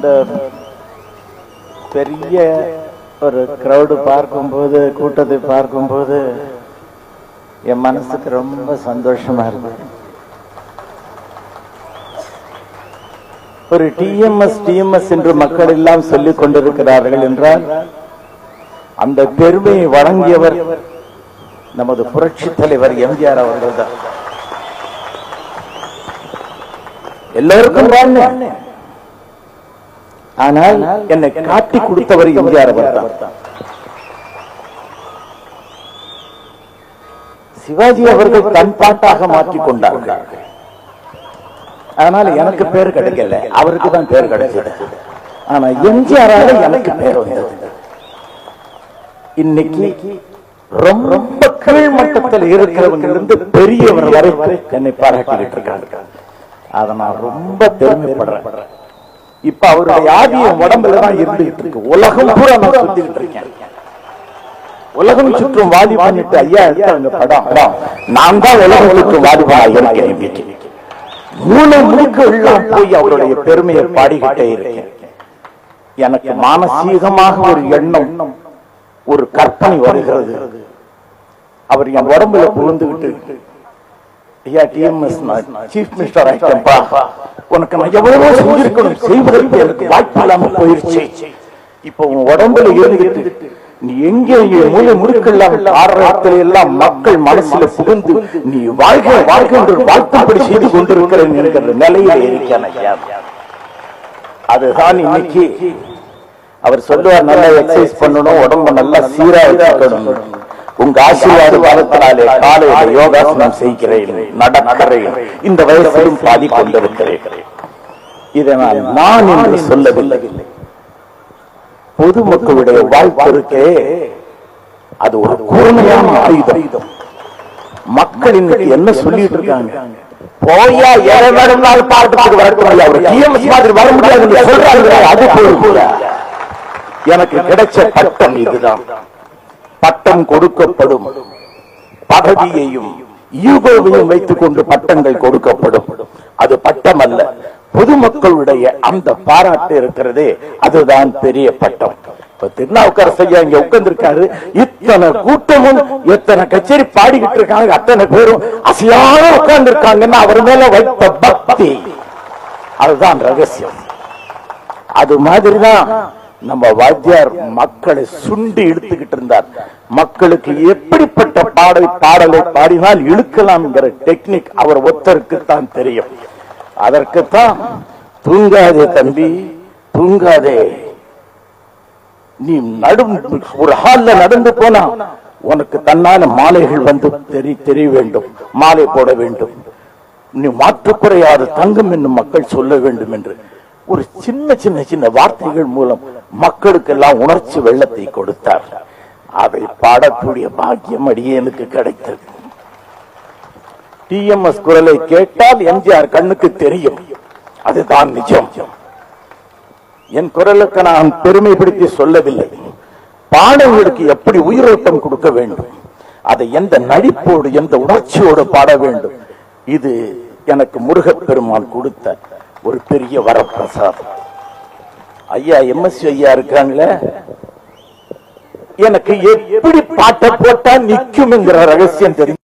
இந்த பெரிய ஒரு கிரௌடு பார்க்கும்போது, கூட்டத்தை பார்க்கும்போது என் மனசுக்கு ரொம்ப சந்தோஷமா இருக்கு. ஒரு டிஎம்எஸ் என்று மக்கள் எல்லாம் சொல்லிக் கொண்டிருக்கிறார்கள் என்றால் அந்த பெருமையை வழங்கியவர் நமது புரட்சி தலைவர் எம்ஜிஆர் அவர்கள் தான். எல்லோருக்கும் வாழ்ந்தேன், ஆனால் என்னை காட்டி கொடுத்தவர் எம்ஜிஆர் அவர்கள் தான். சிவாஜி அவர்கள் தன் பாட்டாக மாற்றிக் கொண்டார்கள். அதனால எனக்கு பேர் கிடைக்கல, அவருக்கு தான் பேர் கிடைச்சது. ஆனா எம்ஜிஆரால எனக்கு பேர் வந்தது. இன்னைக்கு ரொம்ப கீழ் மட்டத்தில் இருக்கிறவங்க இருந்து பெரியவர் வரை என்னை பாராட்டிட்டு இருக்காங்க. அதை நான் ரொம்ப பெருமைப்படுறேன். இப்ப அவருடைய ஆதியம் உடம்புலதான் இருந்துகிட்டு இருக்கு. உலகம் பூரா நான் சுத்திக்கிட்டு இருக்கேன். உலகம் சுற்றும் வாதி பண்ணிட்டு ஐயா எடுத்தாங்க படம். நான் தான் உலகம் சுற்றும் வாதிபாக இருக்கேன். மூணு முழுக்க எல்லாம் போய் அவருடைய பெருமையை பாடிக்கிட்டே இருக்கேன். எனக்கு மானசீகமாக ஒரு எண்ணம், ஒரு கற்பனை வருகிறது. அவர் என் உடம்புல புகுந்துகிட்டு, ஐயா டிஎம்எஸ் சீஃப் மினிஸ்டர் ஆயிட்டேன்பா, உனக்கு நான் எவ்வளவோ செஞ்சிருக்கணும், செய்வதற்கு எனக்கு வாய்ப்பு இல்லாமல் போயிருச்சு. இப்ப உன் உடம்புல இருந்துகிட்டு நீ எங்கே மூளை முடுக்கெல்லாம் ஆடுற இடத்துல எல்லாம் மக்கள் மனசுல புகுந்து நீ வாழ்க வாழ்க என்று வாழ்த்துப்படி செய்து கொண்டிருக்கிறேன் என்கிற நிலையில இருக்கேன் ஐயா. அதுதான் இன்னைக்கு அவர் சொல்லுவார், நல்லா எக்ஸசைஸ் பண்ணணும், உடம்பு நல்லா சீரா வச்சுக்கணும். உங்க ஆசீர்வாத காலத்தினாலே காலையில யோகாசனம் செய்கிறேன், நடக்கிறேன், இந்த வயசிலும் பாதி கொண்டிருக்கிறேன். இதனால் நான் என்று சொல்லவில்லை. பொதுமக்களுடைய வாழ்க்கை இருக்கே, அது ஒரு கூர்மையான ஆயுதம். மக்கள் இன்னைக்கு என்ன சொல்லிட்டு இருக்காங்க, போயா எவ்வளவு பாட்டுக்கு வரக்கூடாது, அவர் டிஎம்எஸ் மாதிரி வர முடியாது சொல்றாங்க. அது போல எனக்கு கிடைச்ச பட்டம் இதுதான். பட்டம் கொடுக்கப்படும், பதவியையும் ஈகோவையும் வைத்துக் கொண்டு பட்டங்கள் கொடுக்கப்படும். அது பட்டம் அல்ல, பொதுமக்களுடைய அந்த பாராட்டு இருக்கிறதே, அதுதான் பெரிய பட்டம். இப்ப திருநாவுக்கரசு ஐயா இங்க உட்கார்ந்திருக்காரு, இத்தனை கூட்டமும் எத்தனை கச்சேரி பாடிக்கிட்டு இருக்காங்க, அத்தனை பேரும் அசையாத உட்கார்ந்து இருக்காங்கன்னா அவர் மேல வைத்த பக்தி, அதுதான் ரகசியம். அது மாதிரிதான் நம்ம வாத்தியார் மக்களை சுண்டி இழுத்துக்கிட்டு இருந்தார். மக்களுக்கு எப்படிப்பட்ட பாடலை பாடினால் இழுக்கலாம் என்கிற டெக்னிக் அவர் ஒருத்தருக்கு தான் தெரியும். அதற்குத்தான் தூங்காதே தம்பி தூங்காதே, நீ ஒரு ஹால்ல நடந்து போனா உனக்கு தன்னால மாலைகள் வந்து தெரிய வேண்டும், மாலை போட வேண்டும், நீ மாற்றுக்குறையாத தங்கம் என்னும் மக்கள் சொல்ல வேண்டும் என்று ஒரு சின்ன சின்ன சின்ன வார்த்தைகள் மூலம் மக்களுக்கு எல்லாம் உணர்ச்சி வெள்ளத்தை கொடுத்தார். அதை பாடக்கூடிய பாக்கியம் அடியேனுக்கு கிடைத்தது. டிஎம்எஸ் குரலை கேட்டால் எம்ஜிஆர் கண்ணுக்கு தெரியும், அதுதான் நிஜம். என் குரலுக்கு நான் பெருமைப்படுத்தி சொல்லவில்லை. பாடல்களுக்கு எப்படி உயிரோட்டம் கொடுக்க வேண்டும், அதை எந்த நடிப்போடு எந்த உணர்ச்சியோடு பாட வேண்டும், இது எனக்கு முருகப்பெருமான் கொடுத்த ஒரு பெரிய வரப்பிரசாதம். ஐயா எம்எஸ்சி ஐயா இருக்காங்களே, எனக்கு எப்படி பாட்டை போட்டா நிக்கும் என்கிற ரகசியம் தெரியும்.